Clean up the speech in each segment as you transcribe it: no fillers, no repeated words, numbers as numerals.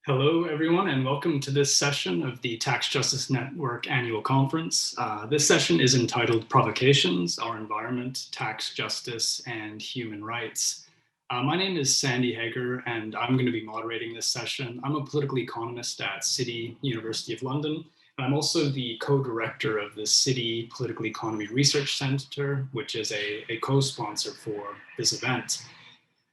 Hello, everyone, and welcome to this session of the Tax Justice Network annual conference. This session is entitled Provocations, Our Environment, Tax Justice, and Human Rights. My name is Sandy Hager, and I'm going to be moderating this session. I'm a political economist at City University of London, and I'm also the co-director of the City Political Economy Research Centre, which is a co-sponsor for this event.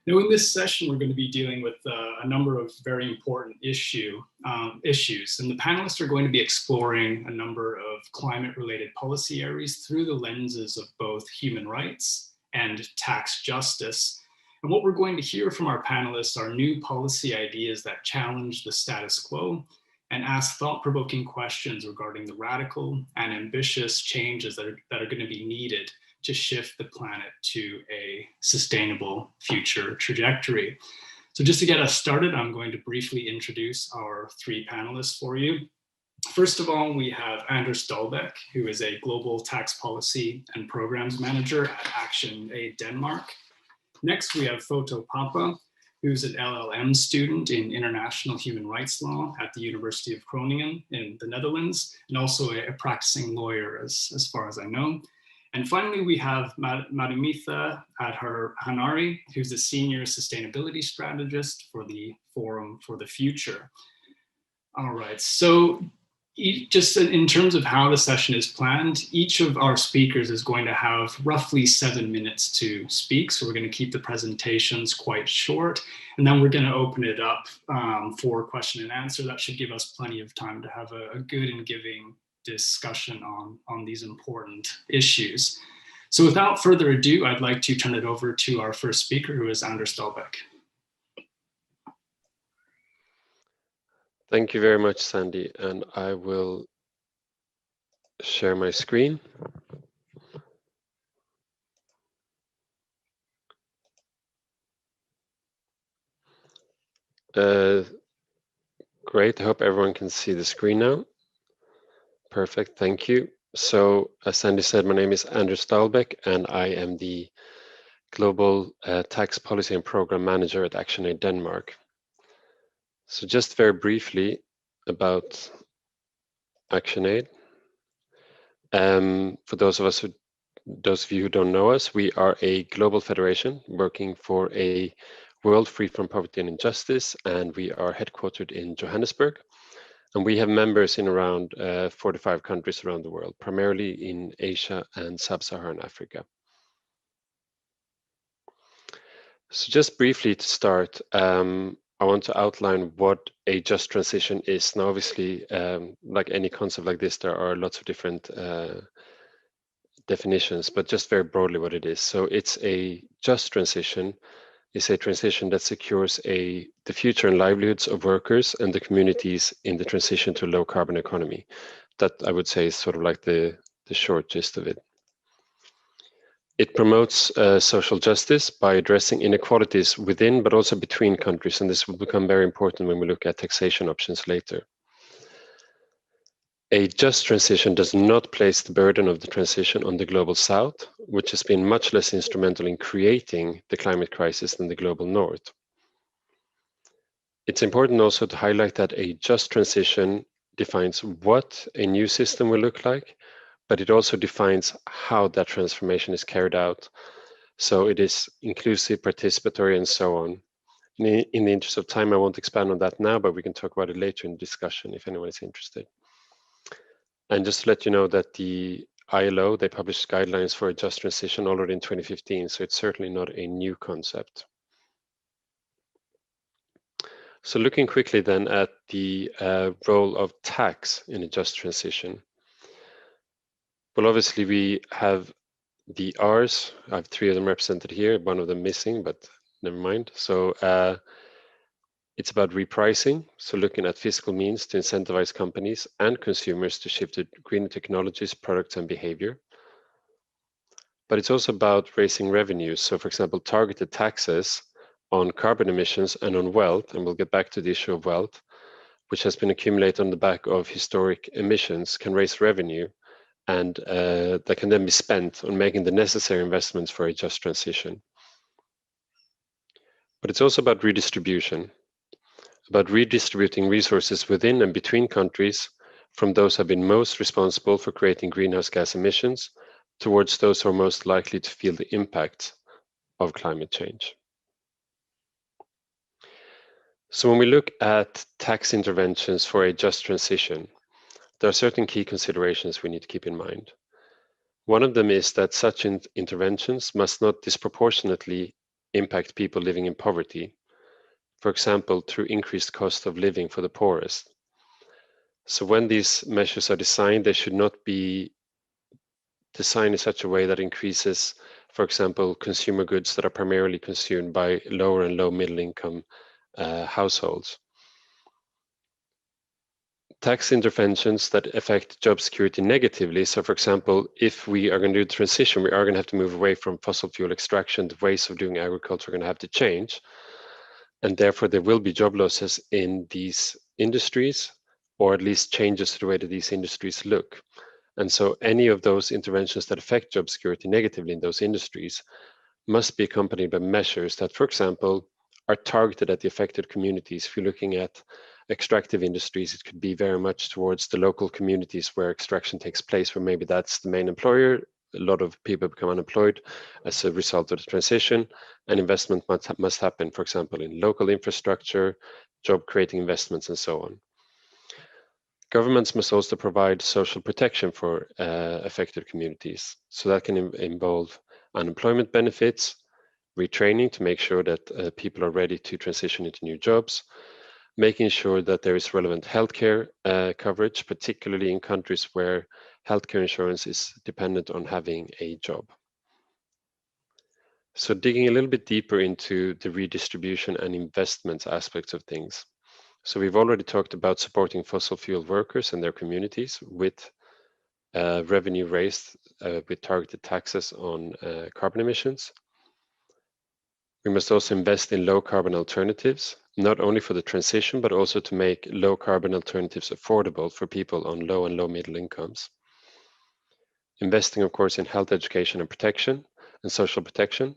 Now, in this session, we're going to be dealing with a number of very important issues, and the panelists are going to be exploring a number of climate-related policy areas through the lenses of both human rights and tax justice. And what we're going to hear from our panelists are new policy ideas that challenge the status quo and ask thought-provoking questions regarding the radical and ambitious changes that are going to be needed to shift the planet to a sustainable future trajectory. So just to get us started, I'm going to briefly introduce our three panelists for you. First of all, we have Anders Stahlbeck, who is a global tax policy and programs manager at Action Aid Denmark. Next, we have Foto Papa, who's an LLM student in international human rights law at the University of Groningen in the Netherlands, and also a practicing lawyer as far as I know. And finally, we have Madhumitha Hanari, who's a senior sustainability strategist for the Forum for the Future. All right, so just in terms of how the session is planned, each of our speakers is going to have roughly 7 minutes to speak. So we're going to keep the presentations quite short, and then we're going to open it up for question and answer. That should give us plenty of time to have a good and giving discussion on these important issues. So without further ado, I'd like to turn it over to our first speaker, who is Anders Stahlbeck. Thank you very much, Sandy, and I will share my screen. Great, I hope everyone can see the screen now. Perfect, thank you. So, as Sandy said, my name is Anders Stahlbeck, and I am the Global Tax Policy and Program Manager at Action Aid Denmark. So just very briefly about Action Aid. For those of you who don't know us, we are a global federation working for a world free from poverty and injustice, and we are headquartered in Johannesburg. And we have members in around 45 countries around the world, primarily in Asia and Sub-Saharan Africa. So just briefly to start, I want to outline what a just transition is. Now, obviously, like any concept like this, there are lots of different definitions, but just very broadly what it is. So it's a just transition. Is a transition that secures the future and livelihoods of workers and the communities in the transition to a low carbon economy. That I would say is sort of like the short gist of it. It promotes social justice by addressing inequalities within but also between countries, and this will become very important when we look at taxation options later. A just transition does not place the burden of the transition on the global south, which has been much less instrumental in creating the climate crisis than the global north. It's important also to highlight that a just transition defines what a new system will look like, but it also defines how that transformation is carried out. So it is inclusive, participatory, and so on. In the interest of time, I won't expand on that now, but we can talk about it later in the discussion if anyone is interested. And just to let you know that the ILO, they published guidelines for a just transition already in 2015, so it's certainly not a new concept. So looking quickly then at the role of tax in a just transition. Well, obviously we have the R's. I have 3 of them represented here, one of them missing, but never mind. So it's about repricing, so looking at fiscal means to incentivize companies and consumers to shift to greener technologies, products, and behavior. But it's also about raising revenues. So for example, targeted taxes on carbon emissions and on wealth, and we'll get back to the issue of wealth, which has been accumulated on the back of historic emissions, can raise revenue, and that can then be spent on making the necessary investments for a just transition. But it's also about redistribution. about redistributing resources within and between countries from those who have been most responsible for creating greenhouse gas emissions towards those who are most likely to feel the impact of climate change. So when we look at tax interventions for a just transition, there are certain key considerations we need to keep in mind. One of them is that such interventions must not disproportionately impact people living in poverty, for example, through increased cost of living for the poorest. So when these measures are designed, they should not be designed in such a way that increases, for example, consumer goods that are primarily consumed by lower and low middle income households. Tax interventions that affect job security negatively. So for example, if we are going to do the transition, we are going to have to move away from fossil fuel extraction. The ways of doing agriculture are going to have to change. And therefore there will be job losses in these industries, or at least changes to the way that these industries look. And so any of those interventions that affect job security negatively in those industries must be accompanied by measures that, for example, are targeted at the affected communities. If you're looking at extractive industries, it could be very much towards the local communities where extraction takes place, where maybe that's the main employer. A lot of people become unemployed as a result of the transition, and investment must happen, for example, in local infrastructure, job creating investments, and so on. Governments must also provide social protection for affected communities. So that can involve unemployment benefits, retraining to make sure that people are ready to transition into new jobs, making sure that there is relevant healthcare coverage, particularly in countries where healthcare insurance is dependent on having a job. So digging a little bit deeper into the redistribution and investments aspects of things. So we've already talked about supporting fossil fuel workers and their communities with revenue raised with targeted taxes on carbon emissions. We must also invest in low carbon alternatives, not only for the transition, but also to make low carbon alternatives affordable for people on low and low middle incomes. Investing, of course, in health education and protection and social protection,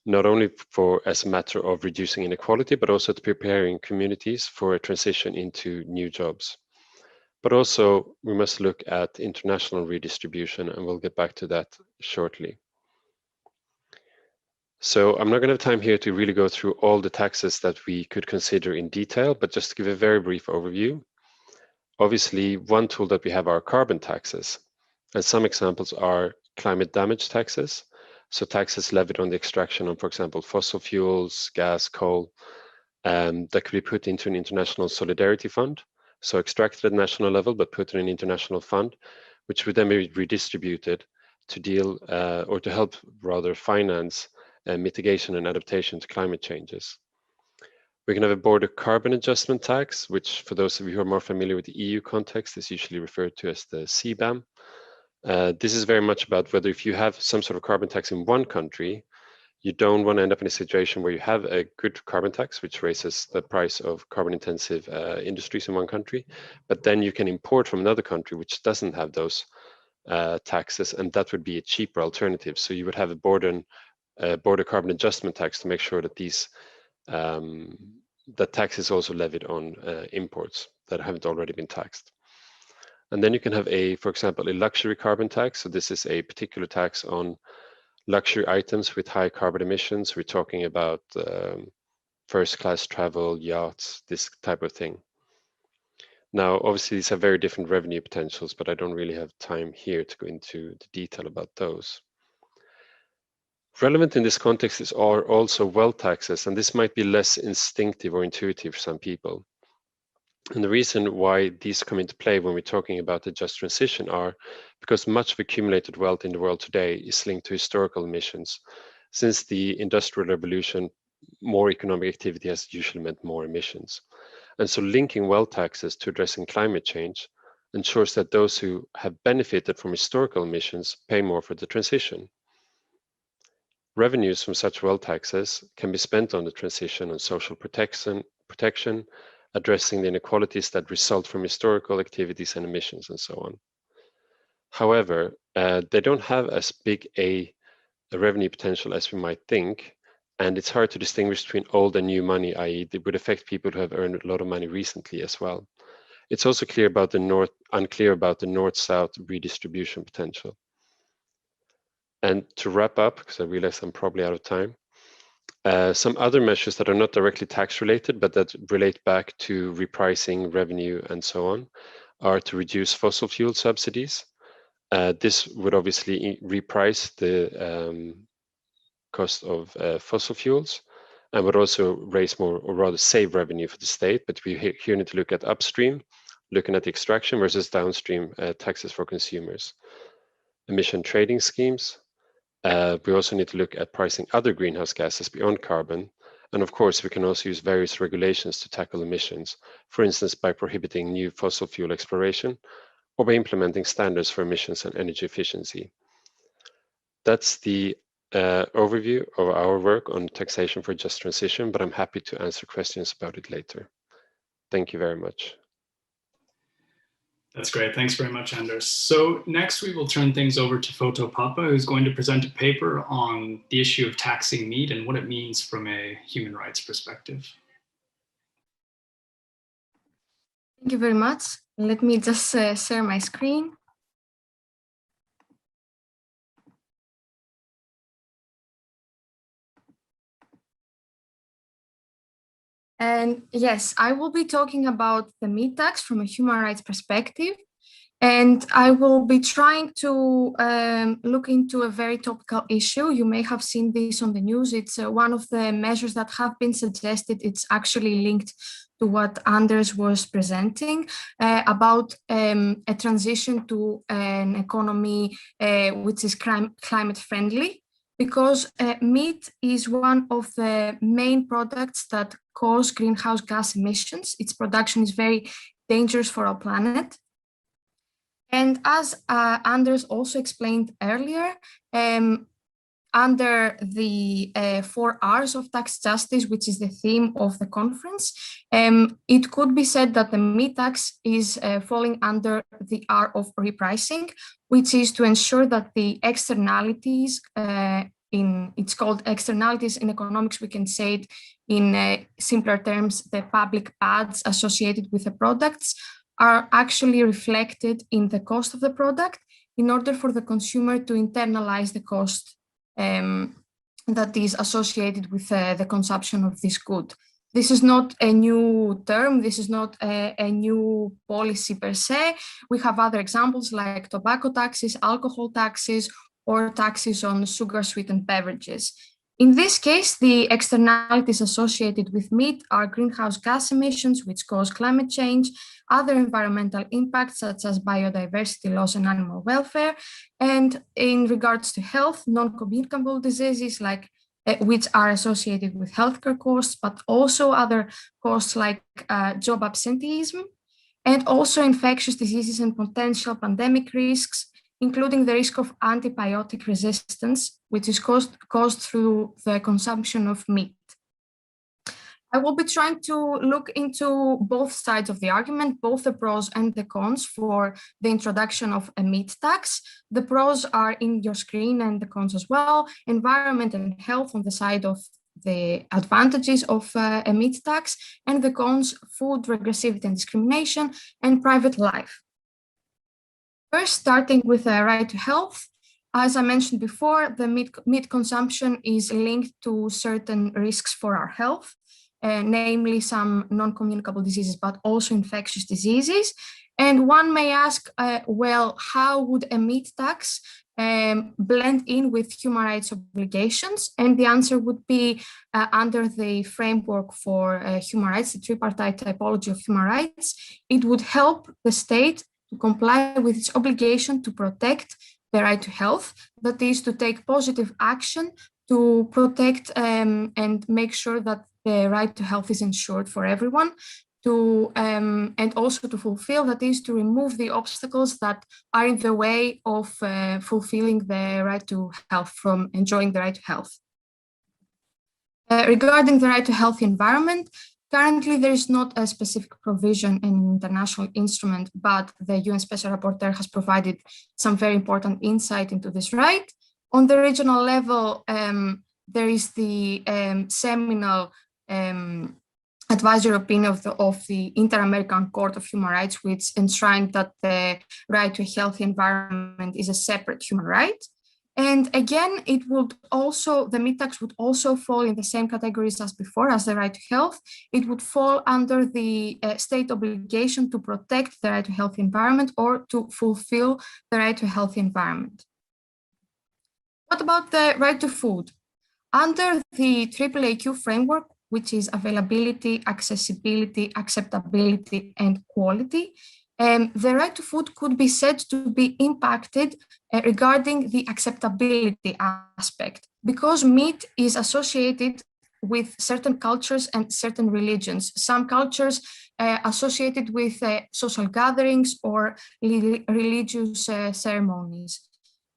not only for as a matter of reducing inequality, but also to preparing communities for a transition into new jobs. But also we must look at international redistribution, and we'll get back to that shortly. So I'm not going to have time here to really go through all the taxes that we could consider in detail, but just to give a very brief overview. Obviously, one tool that we have are carbon taxes, and some examples are climate damage taxes. So taxes levied on the extraction of, for example, fossil fuels, gas, coal, that could be put into an international solidarity fund. So extracted at national level, but put in an international fund, which would then be redistributed to deal or to help rather finance mitigation and adaptation to climate changes. We can have a border carbon adjustment tax, which for those of you who are more familiar with the EU context is usually referred to as the CBAM. This is very much about whether if you have some sort of carbon tax in one country, you don't want to end up in a situation where you have a good carbon tax, which raises the price of carbon intensive industries in one country, but then you can import from another country which doesn't have those taxes, and that would be a cheaper alternative. So you would have a border carbon adjustment tax to make sure that these that tax is also levied on imports that haven't already been taxed. And then you can have for example, a luxury carbon tax. So this is a particular tax on luxury items with high carbon emissions. We're talking about first class travel, yachts, this type of thing. Now, obviously, these have very different revenue potentials, but I don't really have time here to go into the detail about those. Relevant in this context are also wealth taxes, and this might be less instinctive or intuitive for some people. And the reason why these come into play when we're talking about the just transition are because much of accumulated wealth in the world today is linked to historical emissions. Since the Industrial Revolution, more economic activity has usually meant more emissions. And so linking wealth taxes to addressing climate change ensures that those who have benefited from historical emissions pay more for the transition. Revenues from such wealth taxes can be spent on the transition and social protection, addressing the inequalities that result from historical activities and emissions and so on. However, they don't have as big a revenue potential as we might think And it's hard to distinguish between old and new money, i.e. it would affect people who have earned a lot of money recently as well. It's also unclear about the north-south redistribution potential. And to wrap up, because I realize I'm probably out of time, some other measures that are not directly tax related, but that relate back to repricing, revenue, and so on, are to reduce fossil fuel subsidies. This would obviously reprice the cost of fossil fuels, and would also raise more, or rather save revenue for the state. But we here need to look at upstream, looking at the extraction versus downstream taxes for consumers. Emission trading schemes. We also need to look at pricing other greenhouse gases beyond carbon. And of course, we can also use various regulations to tackle emissions, for instance, by prohibiting new fossil fuel exploration or by implementing standards for emissions and energy efficiency. That's the overview of our work on taxation for just transition, but I'm happy to answer questions about it later. Thank you very much. That's great. Thanks very much, Anders. So next we will turn things over to Foto Papa, who's going to present a paper on the issue of taxing meat and what it means from a human rights perspective. Thank you very much. Let me just share my screen. And yes, I will be talking about the meat tax from a human rights perspective. And I will be trying to look into a very topical issue. You may have seen this on the news. It's one of the measures that have been suggested. It's actually linked to what Anders was presenting about a transition to an economy which is climate friendly, because meat is one of the main products that cause greenhouse gas emissions. Its production is very dangerous for our planet. And as Anders also explained earlier, under the 4 R's of tax justice, which is the theme of the conference, it could be said that the meat tax is falling under the R of repricing, which is to ensure that the externalities, it's called externalities in economics, we can say it in simpler terms, the public bads associated with the products, are actually reflected in the cost of the product in order for the consumer to internalize the cost that is associated with the consumption of this good. This is not a new term, this is not a new policy per se. We have other examples like tobacco taxes, alcohol taxes, or taxes on sugar-sweetened beverages. In this case, the externalities associated with meat are greenhouse gas emissions, which cause climate change, other environmental impacts such as biodiversity loss and animal welfare, and in regards to health, non-communicable diseases like which are associated with healthcare costs, but also other costs like job absenteeism, and also infectious diseases and potential pandemic risks, including the risk of antibiotic resistance, which is caused through the consumption of meat. I will be trying to look into both sides of the argument, both the pros and the cons for the introduction of a meat tax. The pros are in your screen and the cons as well. Environment and health on the side of the advantages of a meat tax, and the cons, food, regressivity and discrimination, and private life. First, starting with the right to health. As I mentioned before, the meat consumption is linked to certain risks for our health, namely some non-communicable diseases, but also infectious diseases. And one may ask, well, how would a meat tax blend in with human rights obligations? And the answer would be under the framework for human rights, the tripartite typology of human rights. It would help the state to comply with its obligation to protect the right to health, that is to take positive action to protect and make sure that the right to health is ensured for everyone, and also to fulfill, that is to remove the obstacles that are in the way of fulfilling the right to health, from enjoying the right to health. Regarding the right to healthy environment, currently, there is not a specific provision in an international instrument, but the UN Special Rapporteur has provided some very important insight into this right. On the regional level, there is the seminal advisory opinion of the Inter-American Court of Human Rights, which enshrined that the right to a healthy environment is a separate human right. And again, it would also, the meat tax would also fall in the same categories as before, as the right to health. It would fall under the state obligation to protect the right to a healthy environment or to fulfill the right to a healthy environment. What about the right to food? Under the AAAQ framework, which is availability, accessibility, acceptability, and quality, the right to food could be said to be impacted regarding the acceptability aspect, because meat is associated with certain cultures and certain religions. Some cultures associated with social gatherings or religious ceremonies.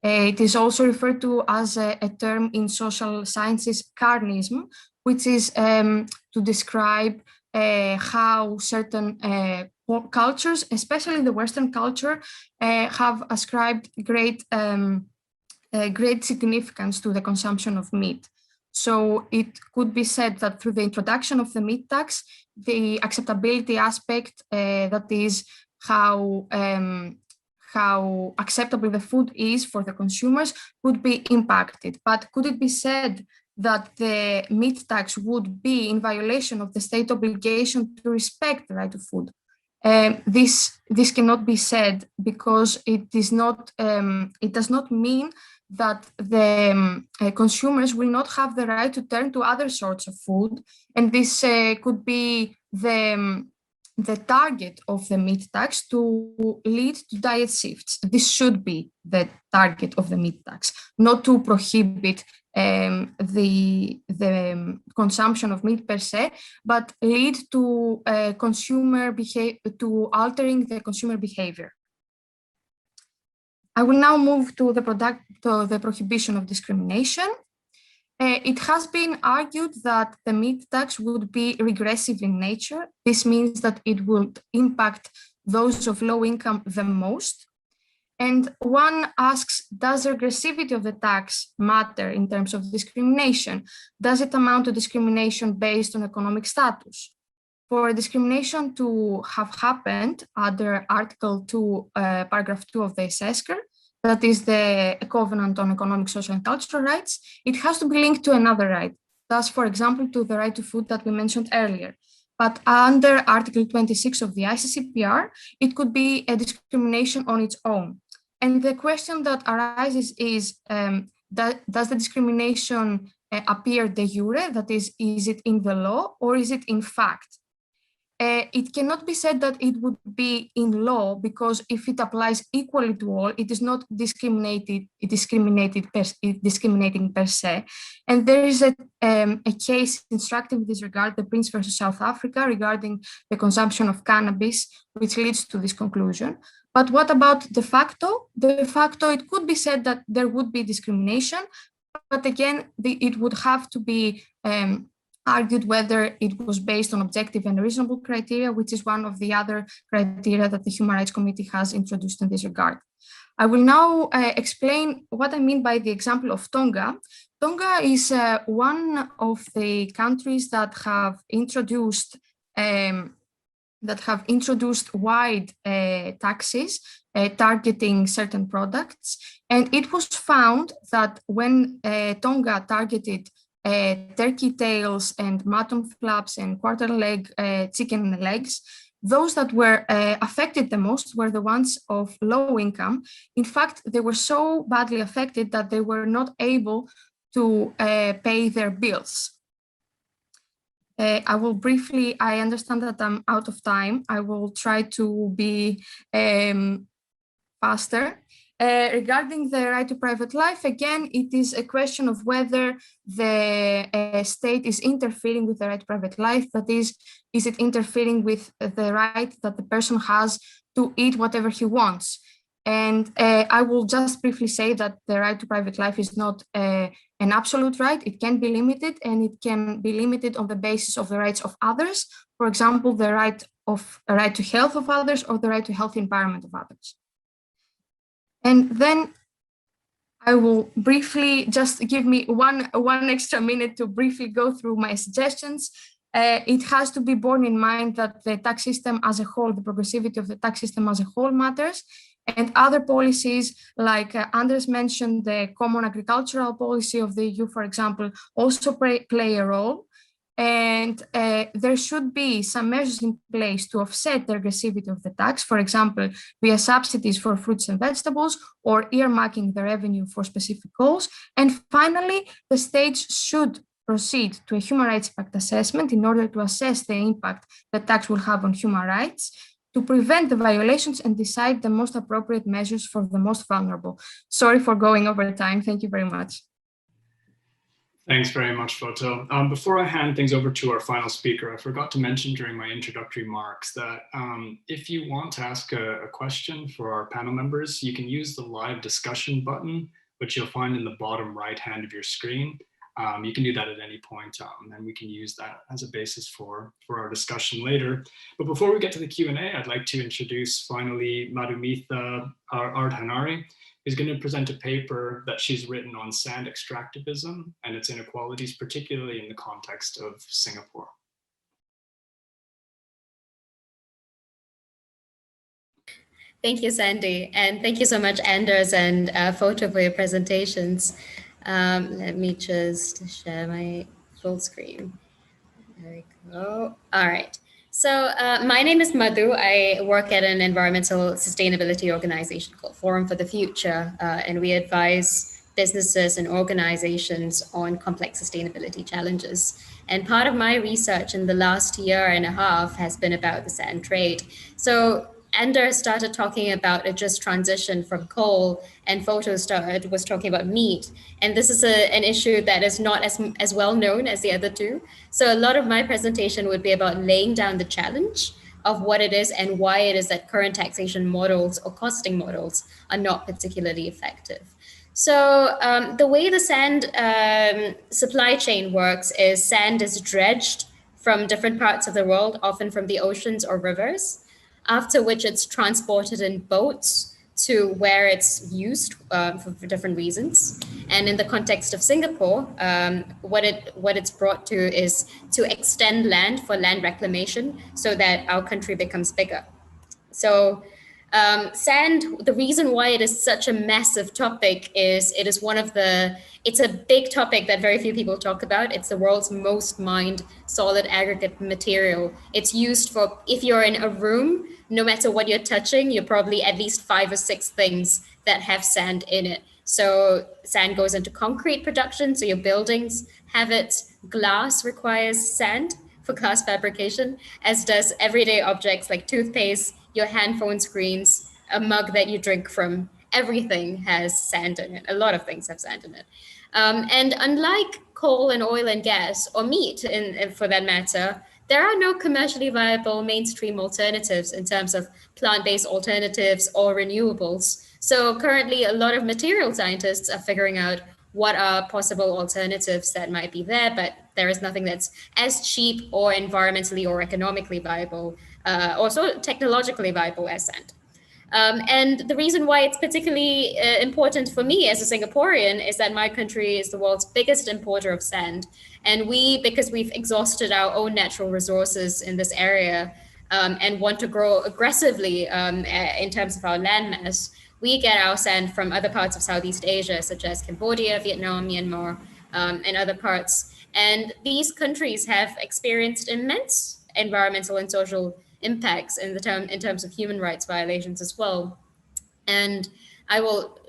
It is also referred to as a term in social sciences, carnism, which is to describe how certain cultures, especially the Western culture, have ascribed great significance to the consumption of meat. So it could be said that through the introduction of the meat tax, the acceptability aspect, that is how acceptable the food is for the consumers, would be impacted. But could it be said that the meat tax would be in violation of the state obligation to respect the right to food? This cannot be said, because it does not mean that the consumers will not have the right to turn to other sorts of food, and this could be the target of the meat tax to lead to diet shifts. This should be the target of the meat tax, not to prohibit the consumption of meat per se, but lead to to altering the consumer behavior. I will now move to the prohibition of discrimination. It has been argued that the meat tax would be regressive in nature. This means that it would impact those of low income the most. And one asks, does the regressivity of the tax matter in terms of discrimination? Does it amount to discrimination based on economic status? For discrimination to have happened under Article 2, Paragraph 2 of the SESCR, that is the Covenant on Economic, Social and Cultural Rights, it has to be linked to another right. Thus, for example, to the right to food that we mentioned earlier. But under Article 26 of the ICCPR, it could be a discrimination on its own. And the question that arises is, does the discrimination appear de jure, that is it in the law or is it in fact? It cannot be said that it would be in law, because if it applies equally to all, it is not discriminating per se. And there is a case instructive in this regard, the Prince versus South Africa, regarding the consumption of cannabis, which leads to this conclusion. But what about de facto? De facto, it could be said that there would be discrimination, but again, it would have to be argued whether it was based on objective and reasonable criteria, which is one of the other criteria that the Human Rights Committee has introduced in this regard. I will now explain what I mean by the example of Tonga. Tonga is one of the countries that have introduced wide taxes targeting certain products. And it was found that when Tonga targeted turkey tails and mutton flaps and quarter leg chicken legs, those that were affected the most were the ones of low income. In fact, they were so badly affected that they were not able to pay their bills. I will briefly, I understand that I'm out of time. I will try to be faster. Regarding the right to private life, again, it is a question of whether the state is interfering with the right to private life. That is it interfering with the right that the person has to eat whatever he wants? And I will just briefly say that the right to private life is not an absolute right. It can be limited, and it can be limited on the basis of the rights of others. For example, the right to health of others, or the right to healthy environment of others. And then I will briefly just give me one extra minute to briefly go through my suggestions. It has to be borne in mind that the tax system as a whole, the progressivity of the tax system as a whole matters, and other policies like Anders mentioned, the common agricultural policy of the EU, for example, also play a role. And there should be some measures in place to offset the regressivity of the tax, for example, via subsidies for fruits and vegetables or earmarking the revenue for specific goals. And finally, the states should proceed to a human rights impact assessment in order to assess the impact the tax will have on human rights, to prevent the violations and decide the most appropriate measures for the most vulnerable. Sorry for going over time. Thank you very much. Thanks very much, Foto. Before I hand things over to our final speaker, I forgot to mention during my introductory remarks that if you want to ask a question for our panel members, you can use the live discussion button, which you'll find in the bottom right hand of your screen. You can do that at any point, and we can use that as a basis for our discussion later. But before we get to the Q&A, I'd like to introduce finally Madhumitha Ardhanari, who's going to present a paper that she's written on sand extractivism and its inequalities, particularly in the context of Singapore. Thank you, Sandy. And thank you so much, Anders and Foto, for your presentations. Let me just share my full screen. There we go. All right. So my name is Madhu. I work at an environmental sustainability organization called Forum for the Future, and we advise businesses and organizations on complex sustainability challenges. And part of my research in the last year and a half has been about the sand trade. So Anders started talking about a just transition from coal, and Foto was talking about meat. And this is an issue that is not as well known as the other two. So a lot of my presentation would be about laying down the challenge of what it is and why it is that current taxation models or costing models are not particularly effective. So the way the sand supply chain works is sand is dredged from different parts of the world, often from the oceans or rivers, after which it's transported in boats to where it's used for different reasons. And in the context of Singapore, what it's brought to is to extend land for land reclamation so that our country becomes bigger. So sand, the reason why it is such a massive topic is it's a big topic that very few people talk about. It's the world's most mined solid aggregate material. It's used for, if you're in a room, no matter what you're touching, you're probably at least 5 or 6 things that have sand in it. So sand goes into concrete production, so your buildings have it. Glass requires sand for glass fabrication, as does everyday objects like toothpaste, your handphone screens, a mug that you drink from. Everything has sand in it. A lot of things have sand in it. And unlike coal and oil and gas, or meat for that matter, there are no commercially viable mainstream alternatives in terms of plant-based alternatives or renewables. So currently, a lot of material scientists are figuring out what are possible alternatives that might be there, but there is nothing that's as cheap or environmentally or economically viable, also technologically viable as sand. And the reason why it's particularly important for me as a Singaporean is that my country is the world's biggest importer of sand. And because we've exhausted our own natural resources in this area and want to grow aggressively in terms of our landmass, we get our sand from other parts of Southeast Asia, such as Cambodia, Vietnam, Myanmar, and other parts. And these countries have experienced immense environmental and social impacts in terms of human rights violations as well. And I will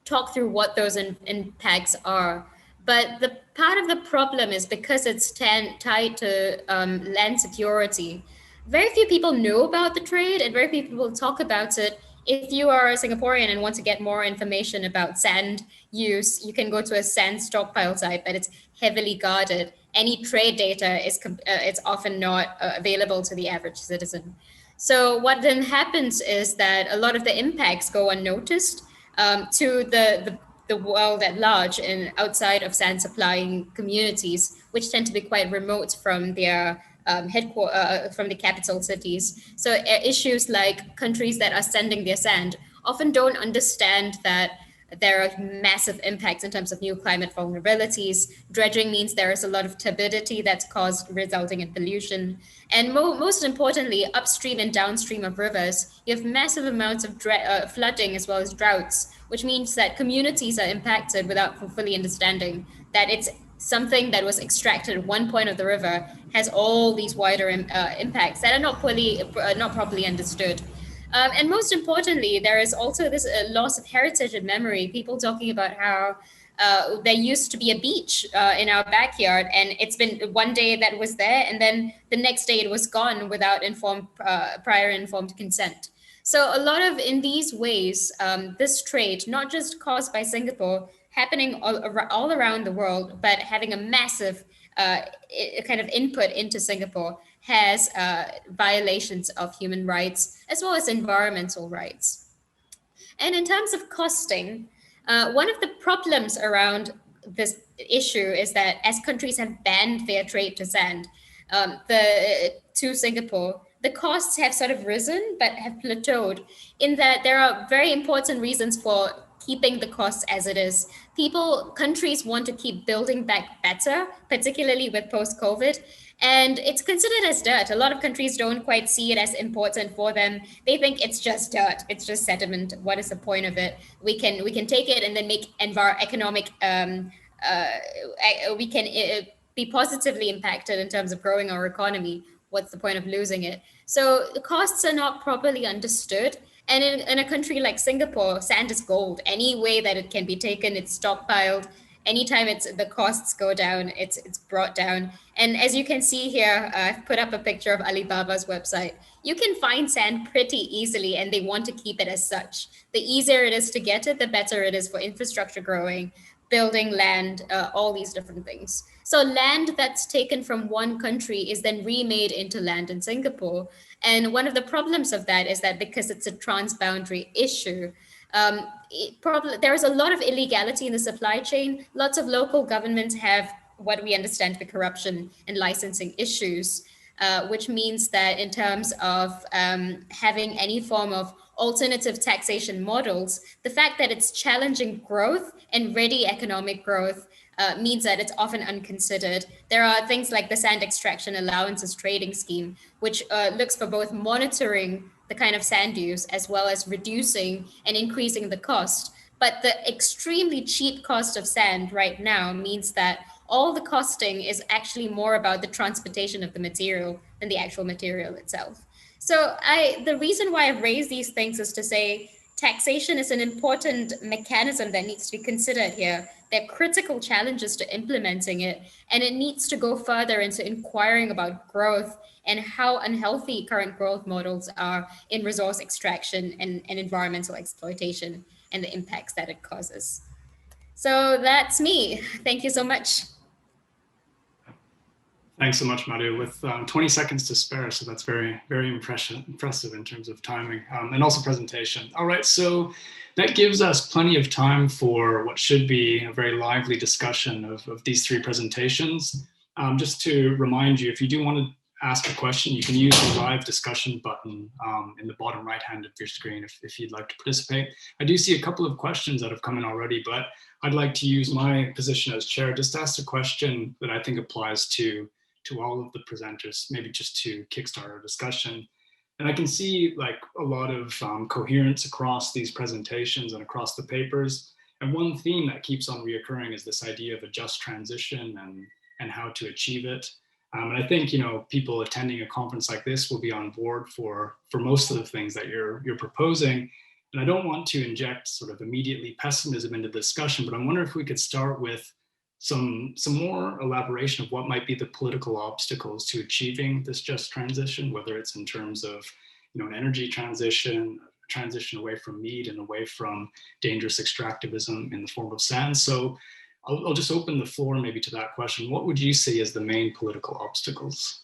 talk through what those impacts are. But the part of the problem is because it's tied to land security, very few people know about the trade and very few people talk about it. If you are a Singaporean and want to get more information about sand use, you can go to a sand stockpile site, but it's heavily guarded. Any trade data it's often not available to the average citizen. So what then happens is that a lot of the impacts go unnoticed to the world at large and outside of sand supplying communities, which tend to be quite remote from their from the capital cities. So issues like countries that are sending their sand often don't understand that There are massive impacts in terms of new climate vulnerabilities. Dredging means there is a lot of turbidity that's caused, resulting in pollution. And most importantly, upstream and downstream of rivers, you have massive amounts of flooding as well as droughts, which means that communities are impacted without fully understanding that it's something that was extracted at one point of the river has all these wider impacts that are not properly understood. And most importantly, there is also this loss of heritage and memory. People talking about how there used to be a beach in our backyard, and it's been one day that was there, and then the next day it was gone without prior informed consent. So a lot of, in these ways, this trade, not just caused by Singapore, happening all around the world, but having a massive kind of input into Singapore, has violations of human rights as well as environmental rights. And in terms of costing, one of the problems around this issue is that as countries have banned their trade to sand to Singapore, the costs have sort of risen but have plateaued, in that there are very important reasons for keeping the costs as it is. Countries want to keep building back better, particularly with post-COVID, and it's considered as dirt. A lot of countries don't quite see it as important for them. They think it's just dirt, it's just sediment. What is the point of it? We can take it and then make economic, we can be positively impacted in terms of growing our economy. What's the point of losing it? So the costs are not properly understood. And in a country like Singapore, sand is gold. Any way that it can be taken, it's stockpiled. Anytime the costs go down, it's brought down. And as you can see here, I've put up a picture of Alibaba's website. You can find sand pretty easily, and they want to keep it as such. The easier it is to get it, the better it is for infrastructure growing, building land, all these different things. So land that's taken from one country is then remade into land in Singapore. And one of the problems of that is that because it's a transboundary issue, there is a lot of illegality in the supply chain. Lots of local governments have what we understand to be corruption and licensing issues, which means that in terms of having any form of alternative taxation models, the fact that it's challenging growth and ready economic growth means that it's often unconsidered. There are things like the sand extraction allowances trading scheme, which looks for both monitoring the kind of sand use as well as reducing and increasing the cost. But the extremely cheap cost of sand right now means that all the costing is actually more about the transportation of the material than the actual material itself. So the reason why I've raised these things is to say taxation is an important mechanism that needs to be considered here. There are critical challenges to implementing it, and it needs to go further into inquiring about growth and how unhealthy current growth models are in resource extraction and environmental exploitation and the impacts that it causes. So that's me. Thank you so much. Thanks so much, Madhu. With 20 seconds to spare, so that's very, very impressive in terms of timing and also presentation. All right, so that gives us plenty of time for what should be a very lively discussion of these three presentations. Just to remind you, if you do want to ask a question, you can use the live discussion button in the bottom right hand of your screen if you'd like to participate. I do see a couple of questions that have come in already, but I'd like to use my position as chair just to ask a question that I think applies to all of the presenters, maybe just to kickstart our discussion. And I can see like a lot of coherence across these presentations and across the papers. And one theme that keeps on reoccurring is this idea of a just transition and how to achieve it. And I think, you know, people attending a conference like this will be on board for most of the things that you're proposing. And I don't want to inject sort of immediately pessimism into the discussion, but I wonder if we could start with some more elaboration of what might be the political obstacles to achieving this just transition, whether it's in terms of, you know, an energy transition away from meat and away from dangerous extractivism in the form of sand. So I'll just open the floor maybe to that question. What would you say is the main political obstacles?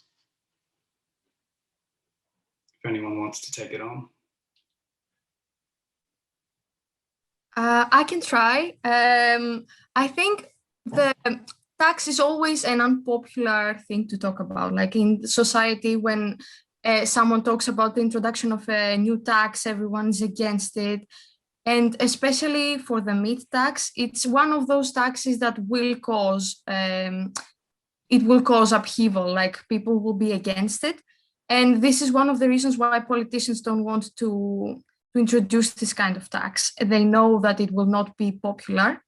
If anyone wants to take it on. I can try. I think the tax is always an unpopular thing to talk about. Like in society, when someone talks about the introduction of a new tax, everyone's against it. And especially for the meat tax, it's one of those taxes that will cause upheaval, like people will be against it. And this is one of the reasons why politicians don't want to introduce this kind of tax. They know that it will not be popular.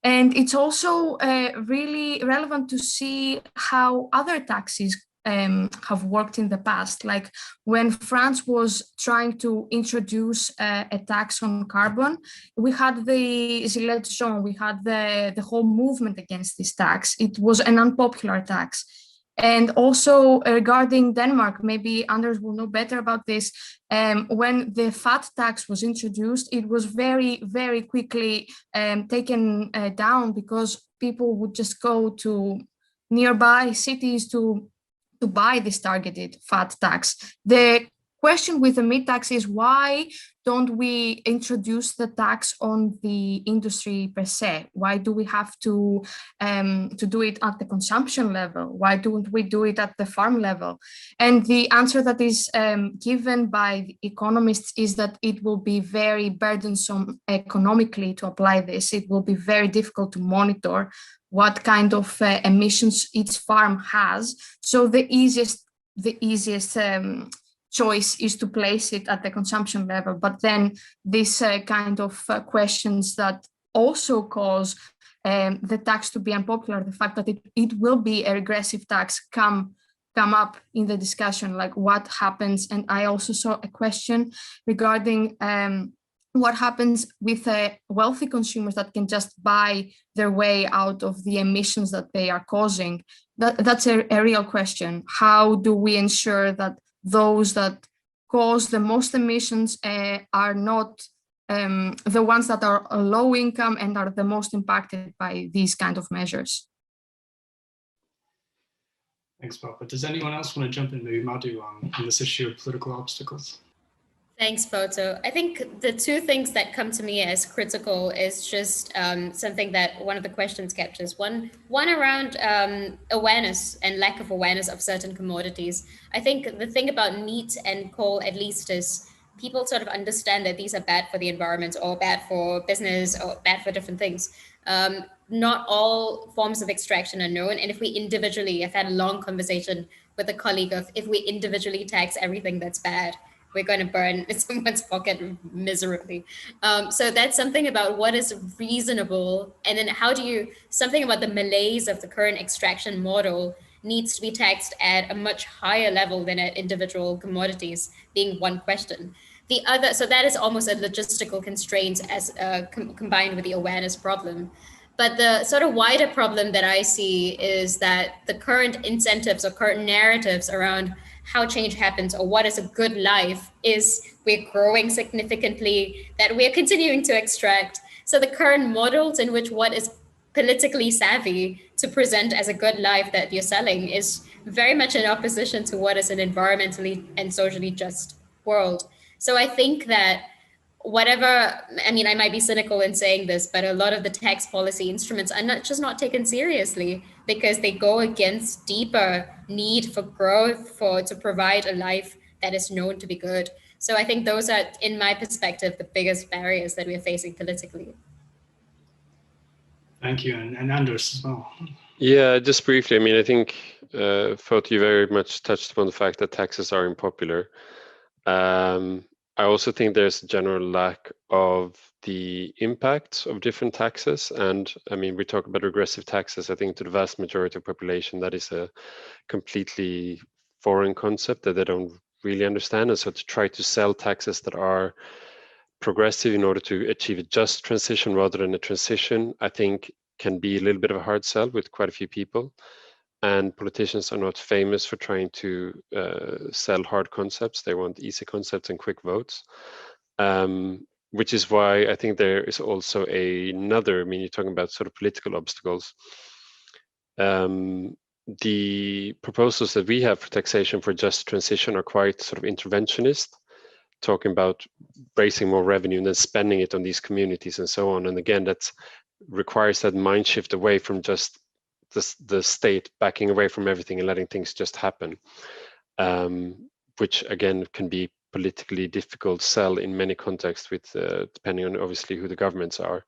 And it's also really relevant to see how other taxes have worked in the past. Like when France was trying to introduce a tax on carbon, we had the Gilets jaunes, we had the whole movement against this tax. It was an unpopular tax. And also regarding Denmark, maybe Anders will know better about this. When the fat tax was introduced, it was very, very quickly taken down because people would just go to nearby cities to buy this targeted fat tax. The question with the meat tax is, why don't we introduce the tax on the industry per se? Why do we have to do it at the consumption level? Why don't we do it at the farm level? And the answer that is given by the economists is that it will be very burdensome economically to apply this. It will be very difficult to monitor what kind of emissions each farm has. So the easiest choice is to place it at the consumption level. But then this kind of questions that also cause the tax to be unpopular, the fact that it will be a regressive tax come up in the discussion, like what happens. And I also saw a question regarding what happens with wealthy consumers that can just buy their way out of the emissions that they are causing. That's a real question. How do we ensure that those that cause the most emissions are not the ones that are low income and are the most impacted by these kind of measures? Thanks, Papa. Does anyone else want to jump in, maybe Madhu, on this issue of political obstacles? Thanks, Poto. I think the two things that come to me as critical is just something that one of the questions captures. One around awareness and lack of awareness of certain commodities. I think the thing about meat and coal, at least, is people sort of understand that these are bad for the environment or bad for business or bad for different things. Not all forms of extraction are known. And if we individually, I've had a long conversation with a colleague of, if we individually tax everything that's bad, we're going to burn someone's pocket miserably. So that's something about what is reasonable. And then how do you, something about the malaise of the current extraction model needs to be taxed at a much higher level than at individual commodities, being one question. The other, so that is almost a logistical constraint as combined with the awareness problem. But the sort of wider problem that I see is that the current incentives or current narratives around how change happens or what is a good life is we're growing significantly, that we're continuing to extract. So the current models in which what is politically savvy to present as a good life that you're selling is very much in opposition to what is an environmentally and socially just world. So I think that whatever, I mean, I might be cynical in saying this, but a lot of the tax policy instruments are not taken seriously because they go against deeper need for growth, to provide a life that is known to be good. So I think those are, in my perspective, the biggest barriers that we're facing politically. Thank you, and Anders as well. Yeah, just briefly, I mean, I think, Foto, you very much touched upon the fact that taxes are unpopular. I also think there's a general lack of the impact of different taxes. And I mean, we talk about regressive taxes. I think to the vast majority of the population, that is a completely foreign concept that they don't really understand. And so to try to sell taxes that are progressive in order to achieve a just transition rather than a transition, I think can be a little bit of a hard sell with quite a few people. And politicians are not famous for trying to sell hard concepts. They want easy concepts and quick votes, which is why I think there is also another, I mean, you're talking about sort of political obstacles. The proposals that we have for taxation for just transition are quite sort of interventionist, talking about raising more revenue and then spending it on these communities and so on. And again, that requires that mind shift away from just the state backing away from everything and letting things just happen, which again can be politically difficult sell in many contexts, with depending on obviously who the governments are.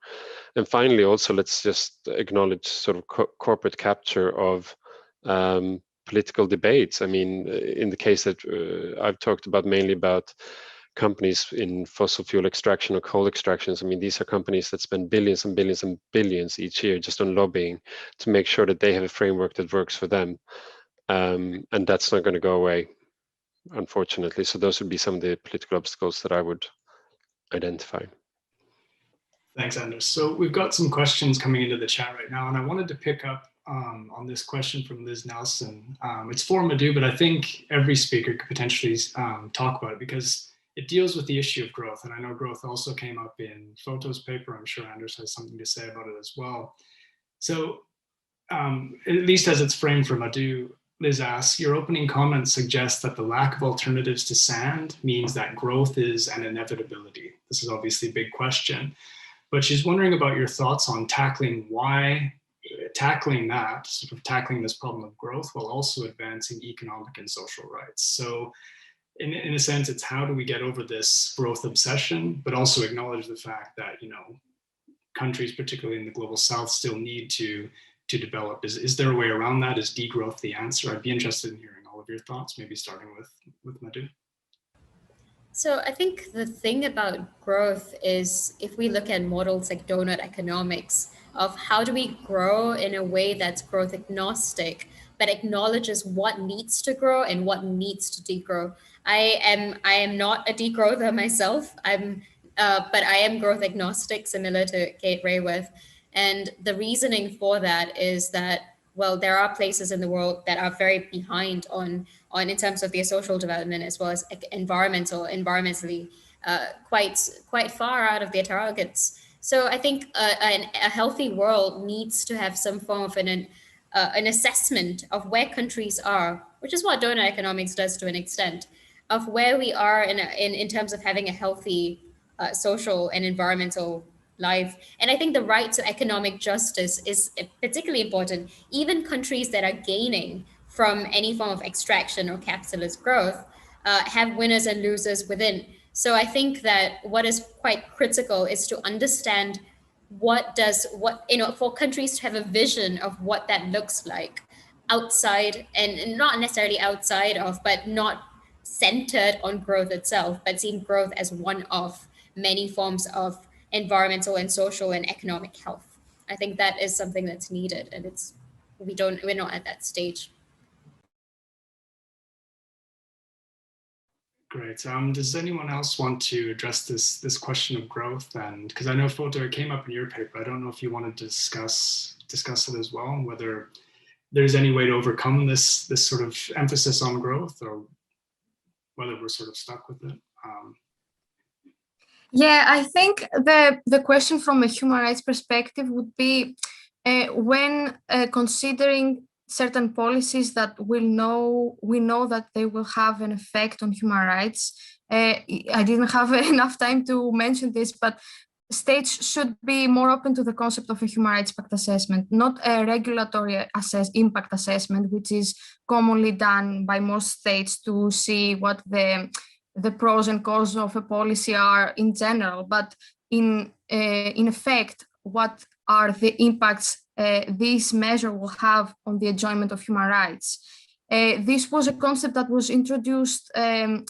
And finally, also let's just acknowledge sort of corporate capture of political debates. I mean, in the case that I've talked about, mainly about companies in fossil fuel extraction or coal extractions. I mean, these are companies that spend billions and billions and billions each year just on lobbying to make sure that they have a framework that works for them. And that's not going to go away, unfortunately. So those would be some of the political obstacles that I would identify. Thanks, Anders. So we've got some questions coming into the chat right now, and I wanted to pick up on this question from Liz Nelson. It's for Madhu, but I think every speaker could potentially talk about it because it deals with the issue of growth. And I know growth also came up in Photo's paper. I'm sure Anders has something to say about it as well. So at least as it's framed for Madhu, Liz asks, your opening comments suggest that the lack of alternatives to sand means that growth is an inevitability. This is obviously a big question, but she's wondering about your thoughts on tackling this problem of growth while also advancing economic and social rights. So in a sense, it's how do we get over this growth obsession, but also acknowledge the fact that, you know, countries, particularly in the global south, still need to develop. Is there a way around that? Is degrowth the answer? I'd be interested in hearing all of your thoughts, maybe starting with Madhu. So I think the thing about growth is, if we look at models like donut economics of how do we grow in a way that's growth agnostic, but acknowledges what needs to grow and what needs to degrow. I am not a degrowther myself. But I am growth agnostic, similar to Kate Rayworth. And the reasoning for that is that, well, there are places in the world that are very behind on in terms of their social development, as well as environmentally quite far out of their targets. So I think a healthy world needs to have some form of an assessment of where countries are, which is what donor economics does to an extent, of where we are in terms of having a healthy social and environmental life. And I think the right to economic justice is particularly important. Even countries that are gaining from any form of extraction or capitalist growth have winners and losers within. So I think that what is quite critical is to understand for countries to have a vision of what that looks like outside, and not necessarily outside of, but not centered on growth itself, but seeing growth as one of many forms of environmental and social and economic health. I think that is something that's needed, and we're not at that stage. Great. Does anyone else want to address this question of growth? And because I know, Photo, it came up in your paper. I don't know if you wanted to discuss it as well, and whether there's any way to overcome this sort of emphasis on growth, or whether we're sort of stuck with it. Yeah, I think the question from a human rights perspective would be when considering certain policies that we know that they will have an effect on human rights. I didn't have enough time to mention this, but states should be more open to the concept of a human rights impact assessment, not a regulatory impact assessment, which is commonly done by most states to see what the pros and cons of a policy are in general, but in effect, what are the impacts this measure will have on the enjoyment of human rights. This was a concept that was introduced in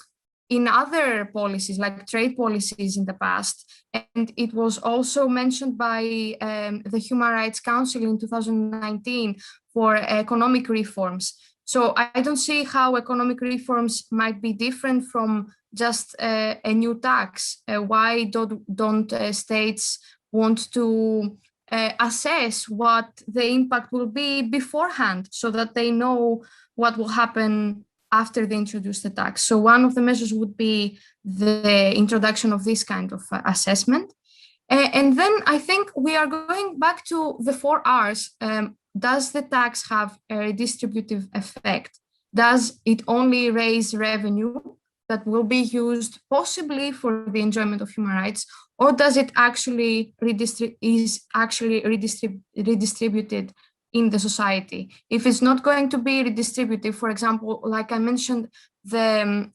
other policies, like trade policies in the past, and it was also mentioned by the Human Rights Council in 2019 for economic reforms. So I don't see how economic reforms might be different from just a new tax. Why don't states want to assess what the impact will be beforehand, so that they know what will happen after they introduce the tax? So one of the measures would be the introduction of this kind of assessment. And then I think we are going back to the 4 R's. Does the tax have a redistributive effect? Does it only raise revenue that will be used possibly for the enjoyment of human rights, or does it actually redistributed in the society? If it's not going to be redistributive, for example, like I mentioned, the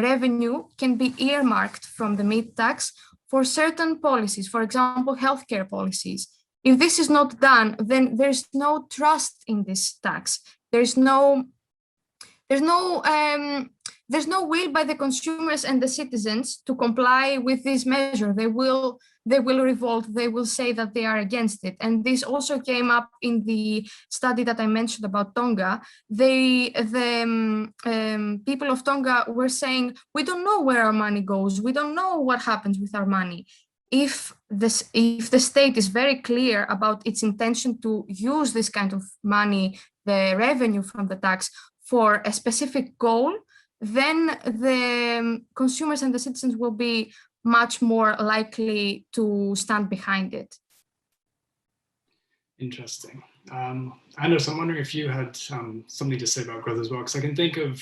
revenue can be earmarked from the meat tax for certain policies, for example, healthcare policies. If this is not done, then there's no trust in this tax. There's no will by the consumers and the citizens to comply with this measure. They will revolt. They will say that they are against it. And this also came up in the study that I mentioned about Tonga. The people of Tonga were saying, we don't know where our money goes. We don't know what happens with our money. If the state is very clear about its intention to use this kind of money, the revenue from the tax, for a specific goal, then the consumers and the citizens will be much more likely to stand behind it. Interesting. Anders, I'm wondering if you had something to say about growth as well, because I can think of,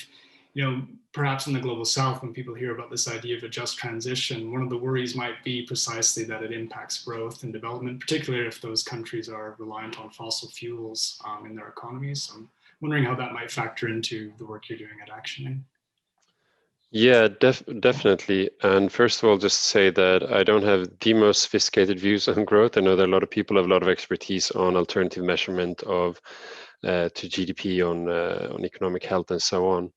perhaps in the global south, when people hear about this idea of a just transition, one of the worries might be precisely that it impacts growth and development, particularly if those countries are reliant on fossil fuels in their economies. So I'm wondering how that might factor into the work you're doing at ActionAid. Yeah, definitely. And first of all, just say that I don't have the most sophisticated views on growth. I know that a lot of people have a lot of expertise on alternative measurement of to GDP, on economic health and so on.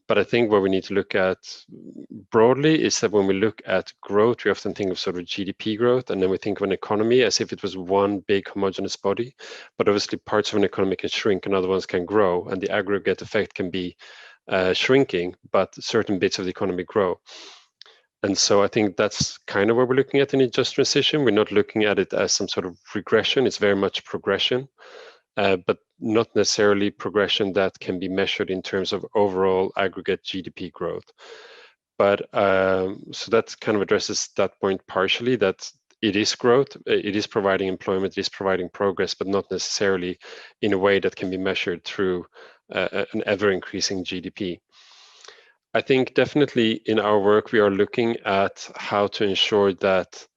But I think what we need to look at broadly is that when we look at growth, we often think of sort of GDP growth, and then we think of an economy as if it was one big homogeneous body. But obviously parts of an economy can shrink and other ones can grow, and the aggregate effect can be shrinking, but certain bits of the economy grow. And so I think that's kind of what we're looking at in a just transition. We're not looking at it as some sort of regression. It's very much progression, but not necessarily progression that can be measured in terms of overall aggregate GDP growth. But so that kind of addresses that point partially, that it is growth, it is providing employment, it is providing progress, but not necessarily in a way that can be measured through an ever-increasing GDP. I think definitely in our work, we are looking at how to ensure that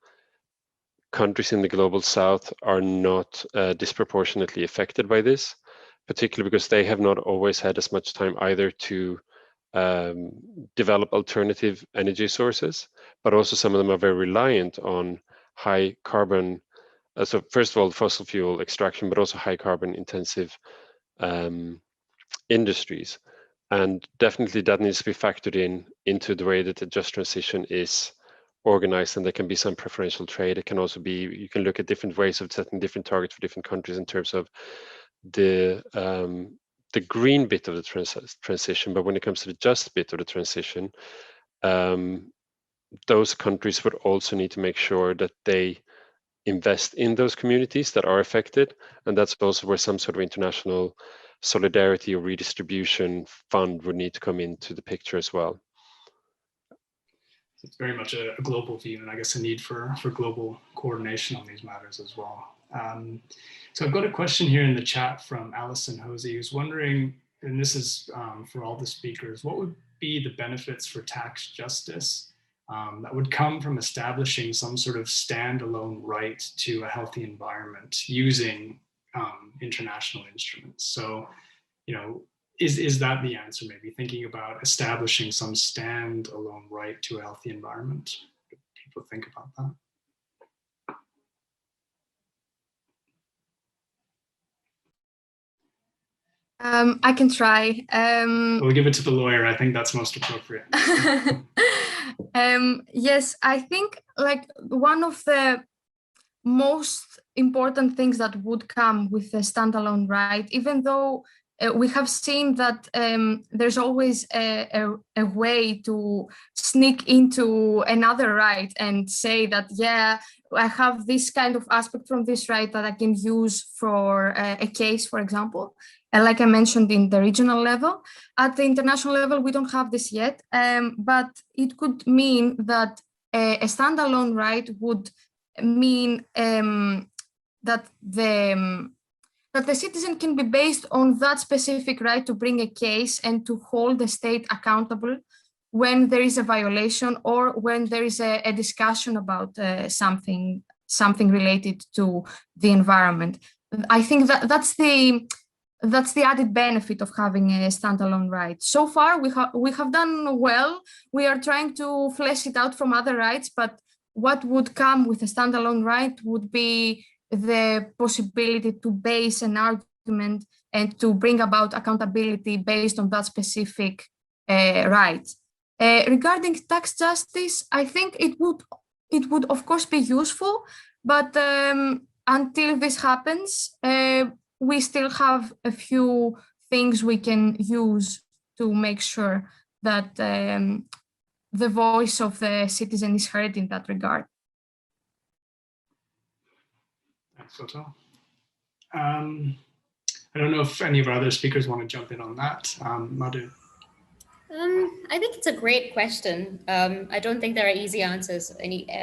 countries in the global south are not disproportionately affected by this, particularly because they have not always had as much time either to develop alternative energy sources, but also some of them are very reliant on high carbon, so first of all, fossil fuel extraction, but also high carbon intensive industries. And definitely that needs to be factored into the way that the just transition is organized, and there can be some preferential trade. It can also be, you can look at different ways of setting different targets for different countries in terms of the green bit of the transition. But when it comes to the just bit of the transition, those countries would also need to make sure that they invest in those communities that are affected. And that's also where some sort of international solidarity or redistribution fund would need to come into the picture as well. It's very much a global view, and I guess a need for global coordination on these matters as well. So I've got a question here in the chat from Alison Hosey, who's wondering, and this is for all the speakers, what would be the benefits for tax justice that would come from establishing some sort of standalone right to a healthy environment using international instruments? So, is that the answer? Maybe thinking about establishing some standalone right to a healthy environment. What do people think about that? I can try. We'll give it to the lawyer. I think that's most appropriate. Yes, I think like one of the most important things that would come with a standalone right, even though we have seen that there's always a way to sneak into another right and say that, yeah, I have this kind of aspect from this right that I can use for a case, for example. And like I mentioned in the regional level, at the international level, we don't have this yet, but it could mean that a standalone right would mean that the citizen can be based on that specific right to bring a case and to hold the state accountable when there is a violation or when there is a discussion about something related to the environment. I think that that's the that's the added benefit of having a standalone right. So far, we have done well. We are trying to flesh it out from other rights, but what would come with a standalone right would be the possibility to base an argument and to bring about accountability based on that specific right. Regarding tax justice, I think it would of course be useful, but until this happens, we still have a few things we can use to make sure that the voice of the citizen is heard in that regard. Thanks, Foto. I don't know if any of our other speakers want to jump in on that. Madhu. I think it's a great question. I don't think there are easy answers.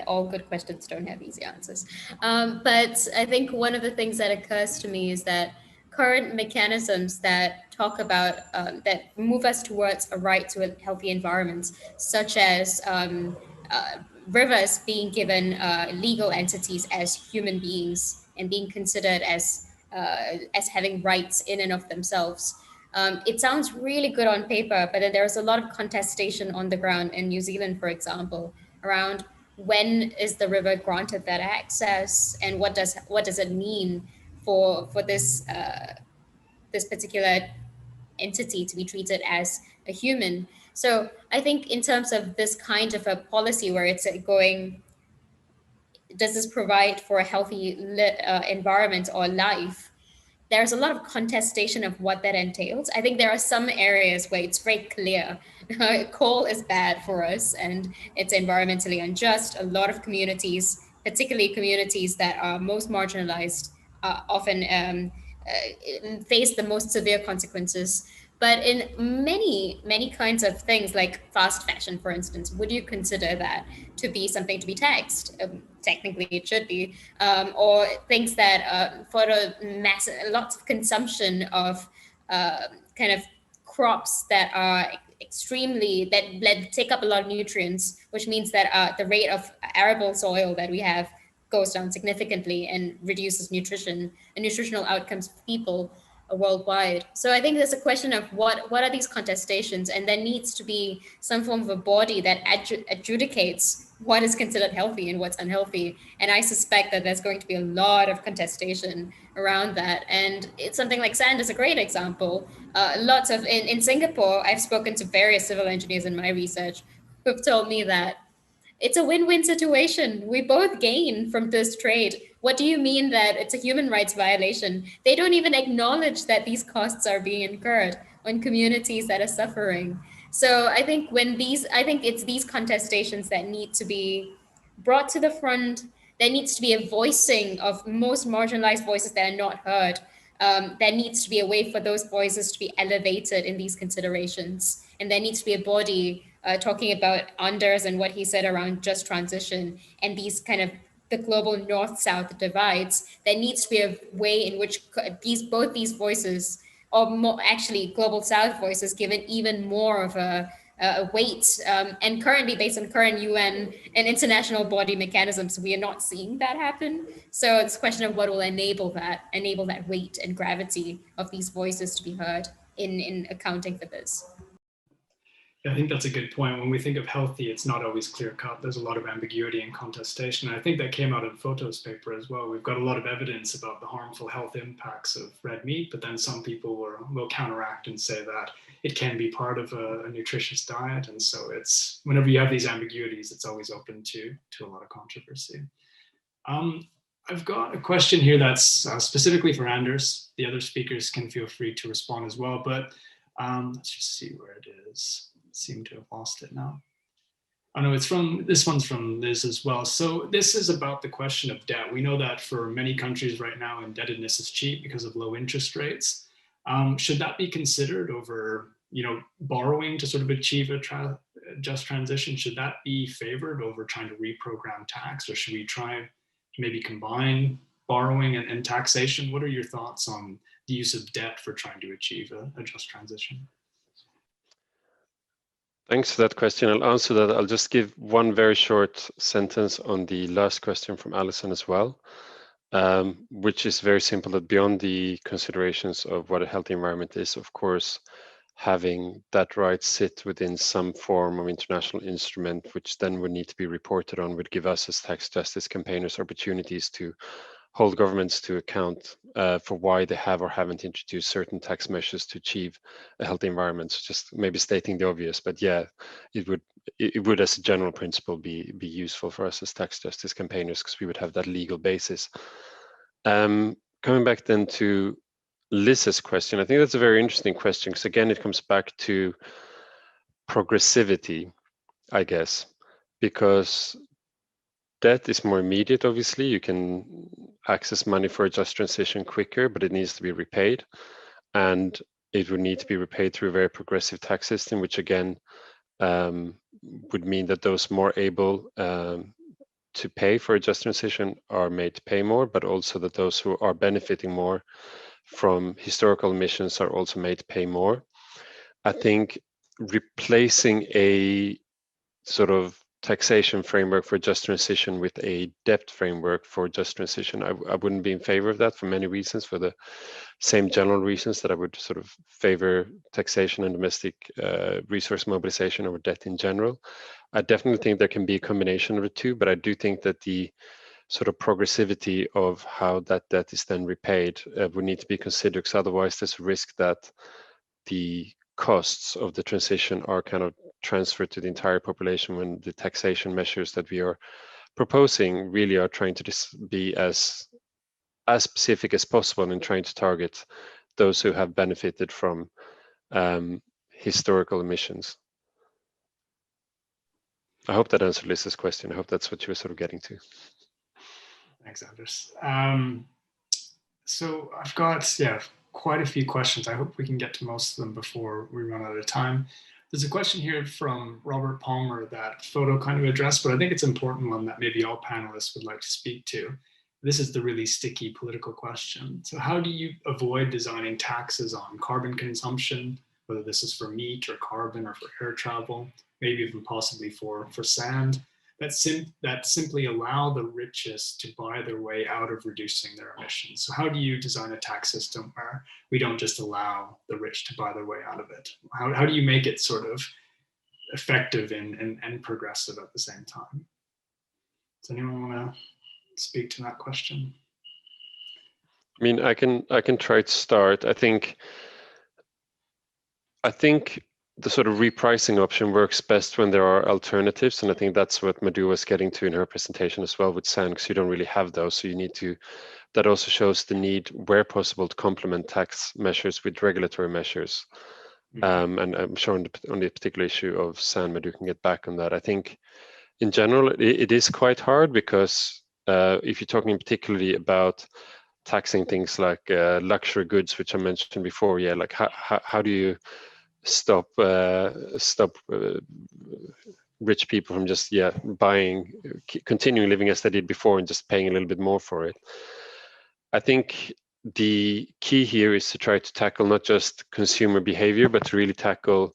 All good questions don't have easy answers. But I think one of the things that occurs to me is that current mechanisms that talk about, that move us towards a right to a healthy environment, such as rivers being given legal entities as human beings and being considered as having rights in and of themselves. It sounds really good on paper, but then there's a lot of contestation on the ground in New Zealand, for example, around when is the river granted that access and what does it mean for this this particular entity to be treated as a human. So I think in terms of this kind of a policy where it's going, does this provide for a healthy environment or life? There's a lot of contestation of what that entails. I think there are some areas where it's very clear coal is bad for us and it's environmentally unjust. A lot of communities, particularly communities that are most marginalized, often face the most severe consequences. But in many kinds of things, like fast fashion, for instance, would you consider that to be something to be taxed? Technically, it should be. Or things that lots of consumption of kind of crops that are that take up a lot of nutrients, which means that the rate of arable soil that we have goes down significantly and reduces nutrition and nutritional outcomes for people worldwide. So I think there's a question of what are these contestations, and there needs to be some form of a body that adjudicates what is considered healthy and what's unhealthy. And I suspect that there's going to be a lot of contestation around that. And it's something like sand is a great example. Lots of in Singapore, I've spoken to various civil engineers in my research who've told me that it's a win-win situation. We both gain from this trade. What do you mean that it's a human rights violation? They don't even acknowledge that these costs are being incurred on communities that are suffering. So I think it's these contestations that need to be brought to the front. There needs to be a voicing of most marginalized voices that are not heard. There needs to be a way for those voices to be elevated in these considerations. And there needs to be a body talking about Anders and what he said around just transition and these kind of the global north-south divides. There needs to be a way in which both these voices, or more actually global south voices, given even more of a weight. And currently, based on current UN and international body mechanisms, we are not seeing that happen. So it's a question of what will enable that weight and gravity of these voices to be heard in accounting for this. I think that's a good point. When we think of healthy, it's not always clear cut. There's a lot of ambiguity and contestation. And I think that came out in Foto's paper as well. We've got a lot of evidence about the harmful health impacts of red meat, but then some people will counteract and say that it can be part of a nutritious diet. And so it's, whenever you have these ambiguities, it's always open to a lot of controversy. I've got a question here that's specifically for Anders. The other speakers can feel free to respond as well, but let's just see where it is. Seem to have lost it now. Oh no, this one's from Liz as well. So this is about the question of debt. We know that for many countries right now, indebtedness is cheap because of low interest rates. Should that be considered over, borrowing to sort of achieve a just transition? Should that be favored over trying to reprogram tax, or should we try to maybe combine borrowing and taxation? What are your thoughts on the use of debt for trying to achieve a just transition? Thanks for that question. I'll answer that. I'll just give one very short sentence on the last question from Alison as well. which is very simple, that beyond the considerations of what a healthy environment is, of course, having that right sit within some form of international instrument, which then would need to be reported on, would give us as tax justice campaigners opportunities to hold governments to account for why they have or haven't introduced certain tax measures to achieve a healthy environment. So just maybe stating the obvious, but yeah, it would as a general principle be useful for us as tax justice campaigners, because we would have that legal basis. Coming back then to Liz's question, I think that's a very interesting question, because again, it comes back to progressivity, I guess, because debt is more immediate. Obviously, you can access money for a just transition quicker, but it needs to be repaid, and it would need to be repaid through a very progressive tax system, which again would mean that those more able to pay for a just transition are made to pay more, but also that those who are benefiting more from historical emissions are also made to pay more. I think replacing a sort of taxation framework for just transition with a debt framework for just transition, I wouldn't be in favor of that for many reasons, for the same general reasons that I would sort of favor taxation and domestic resource mobilization over debt in general. I definitely think there can be a combination of the two, but I do think that the sort of progressivity of how that debt is then repaid would need to be considered, because otherwise there's a risk that the costs of the transition are kind of transferred to the entire population, when the taxation measures that we are proposing really are trying to be as specific as possible and trying to target those who have benefited from historical emissions. I hope that answered Liz's question. I hope that's what you were sort of getting to. Thanks, Anders. So I've got, quite a few questions. I hope we can get to most of them before we run out of time. There's a question here from Robert Palmer that Photo kind of addressed, but I think it's an important one that maybe all panelists would like to speak to. This is the really sticky political question. So how do you avoid designing taxes on carbon consumption, whether this is for meat or carbon or for air travel, maybe even possibly for sand, that simply allow the richest to buy their way out of reducing their emissions? So how do you design a tax system where we don't just allow the rich to buy their way out of it? How do you make it sort of effective and progressive at the same time? Does anyone want to speak to that question? I mean, I can try to start. I think the sort of repricing option works best when there are alternatives, and I think that's what Madhu was getting to in her presentation as well with sand, because you don't really have those. So you need to. That also shows the need, where possible, to complement tax measures with regulatory measures. And I'm sure on the particular issue of sand, Madhu can get back on that. I think in general it is quite hard, because if you're talking particularly about taxing things like luxury goods, which I mentioned before, like how do you stop rich people from just continuing living as they did before and just paying a little bit more for it? I think the key here is to try to tackle not just consumer behavior, but to really tackle,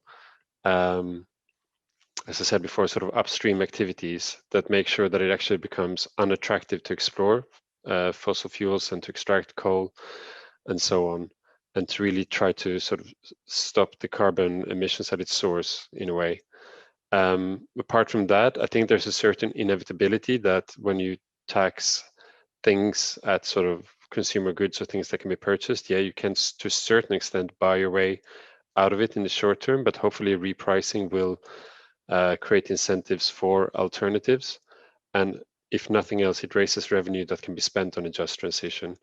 as I said before, sort of upstream activities that make sure that it actually becomes unattractive to explore fossil fuels and to extract coal and so on, and to really try to sort of stop the carbon emissions at its source in a way. Apart from that, I think there's a certain inevitability that when you tax things at sort of consumer goods or things that can be purchased, you can to a certain extent buy your way out of it in the short term, but hopefully repricing will create incentives for alternatives. And if nothing else, it raises revenue that can be spent on a just transition.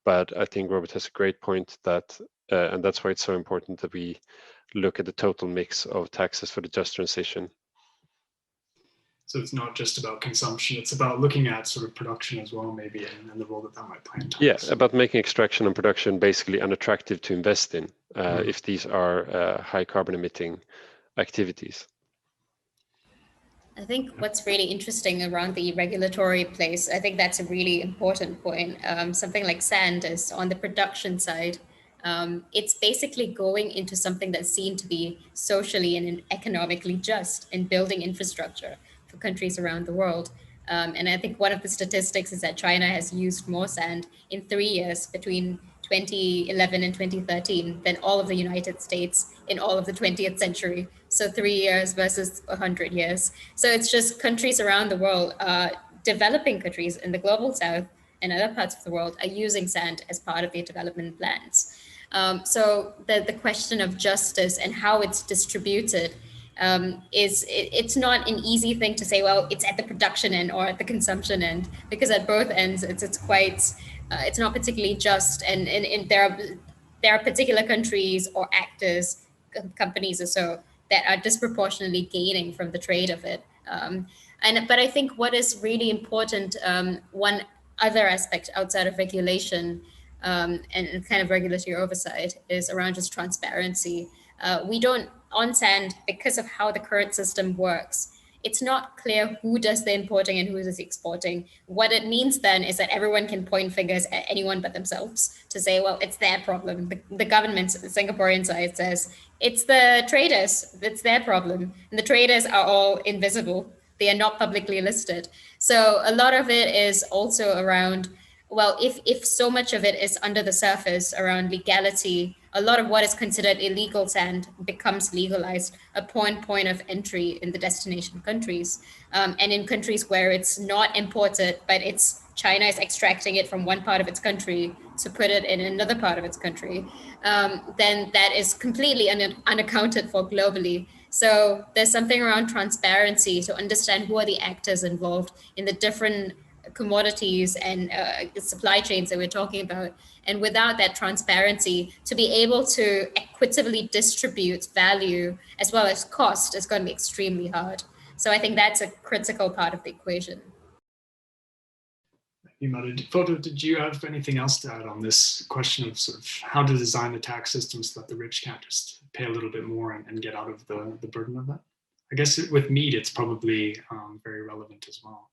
But I think Robert has a great point that, and that's why it's so important that we look at the total mix of taxes for the just transition. So it's not just about consumption, it's about looking at sort of production as well, maybe, and the role that might play in tax. Yeah, about making extraction and production basically unattractive to invest in if these are high carbon emitting activities. I think what's really interesting around the regulatory place, I think that's a really important point. Something like sand is on the production side. It's basically going into something that's seen to be socially and economically just in building infrastructure for countries around the world. And I think one of the statistics is that China has used more sand in 3 years between 2011 and 2013 than all of the United States in all of the 20th century. So 3 years versus 100 years. So it's just countries around the world, developing countries in the global south and other parts of the world are using sand as part of their development plans. So the question of justice and how it's distributed it's not an easy thing to say, well, it's at the production end or at the consumption end, because at both ends, it's quite, it's not particularly just. And there are particular countries or actors, companies or so, that are disproportionately gaining from the trade of it. But I think what is really important, one other aspect outside of regulation and kind of regulatory oversight is around just transparency. We don't, on sand, because of how the current system works, it's not clear who does the importing and who does the exporting. What it means then is that everyone can point fingers at anyone but themselves to say, well, it's their problem. The government, the Singaporean side says, it's the traders, it's their problem. And the traders are all invisible. They are not publicly listed. So a lot of it is also around, well, if so much of it is under the surface around legality, a lot of what is considered illegal sand becomes legalized upon point of entry in the destination countries. And in countries where it's not imported, but it's China is extracting it from one part of its country to put it in another part of its country, then that is completely unaccounted for globally. So there's something around transparency to understand who are the actors involved in the different commodities and supply chains that we're talking about. And without that transparency, to be able to equitably distribute value as well as cost is going to be extremely hard. So I think that's a critical part of the equation. Photo, did you have anything else to add on this question of sort of how to design the tax system so that the rich can't just pay a little bit more and get out of the burden of that? I guess with meat, it's probably very relevant as well.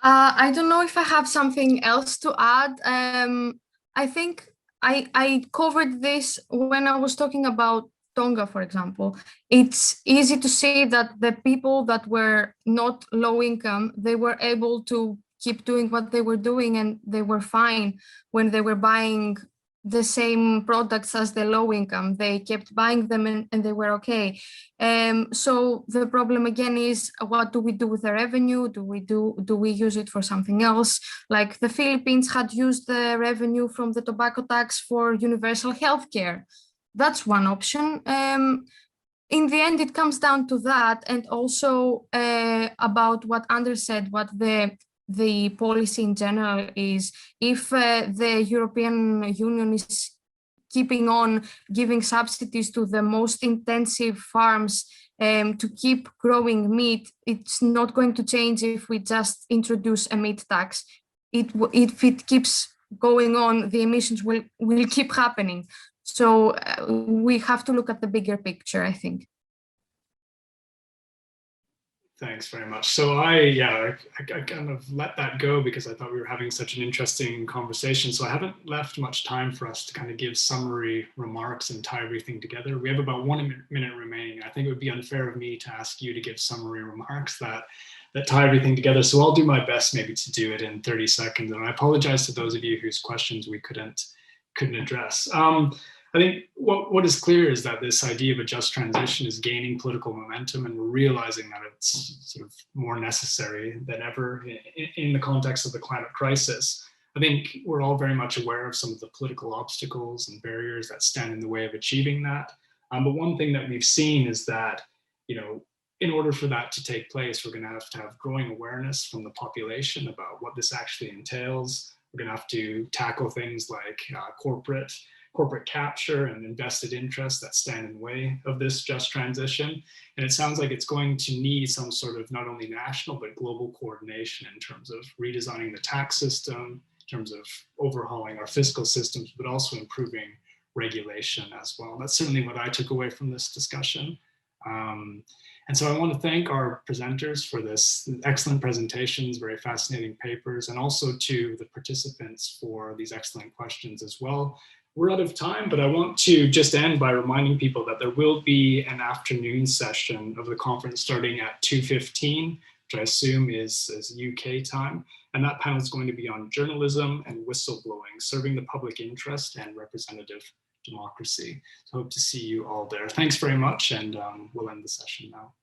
I don't know if I have something else to add. I think I covered this when I was talking about Tonga, for example. It's easy to say that the people that were not low income, they were able to keep doing what they were doing and they were fine when they were buying the same products as the low income. They kept buying them and they were okay. So the problem again is, what do we do with the revenue? Do we use it for something else? Like the Philippines had used the revenue from the tobacco tax for universal healthcare. That's one option. In the end, it comes down to that, and also about what Anders said, what the policy in general is. If the European Union is keeping on giving subsidies to the most intensive farms to keep growing meat, it's not going to change if we just introduce a meat tax. If it keeps going on, the emissions will keep happening. So we have to look at the bigger picture, I think. Thanks very much. So I kind of let that go because I thought we were having such an interesting conversation. So I haven't left much time for us to kind of give summary remarks and tie everything together. We have about 1 minute remaining. I think it would be unfair of me to ask you to give summary remarks that tie everything together. So I'll do my best maybe to do it in 30 seconds. And I apologize to those of you whose questions we couldn't address. I think what is clear is that this idea of a just transition is gaining political momentum, and we're realizing that it's sort of more necessary than ever in the context of the climate crisis. I think we're all very much aware of some of the political obstacles and barriers that stand in the way of achieving that. But one thing that we've seen is that, in order for that to take place, we're going to have growing awareness from the population about what this actually entails. We're going to have to tackle things like corporate capture and invested interests that stand in the way of this just transition. And it sounds like it's going to need some sort of not only national, but global coordination in terms of redesigning the tax system, in terms of overhauling our fiscal systems, but also improving regulation as well. That's certainly what I took away from this discussion. And so I want to thank our presenters for this excellent presentations, very fascinating papers, and also to the participants for these excellent questions as well. We're out of time, but I want to just end by reminding people that there will be an afternoon session of the conference starting at 2:15 which I assume is UK time. And that panel is going to be on journalism and whistleblowing, serving the public interest and representative democracy. So hope to see you all there. Thanks very much, and we'll end the session now.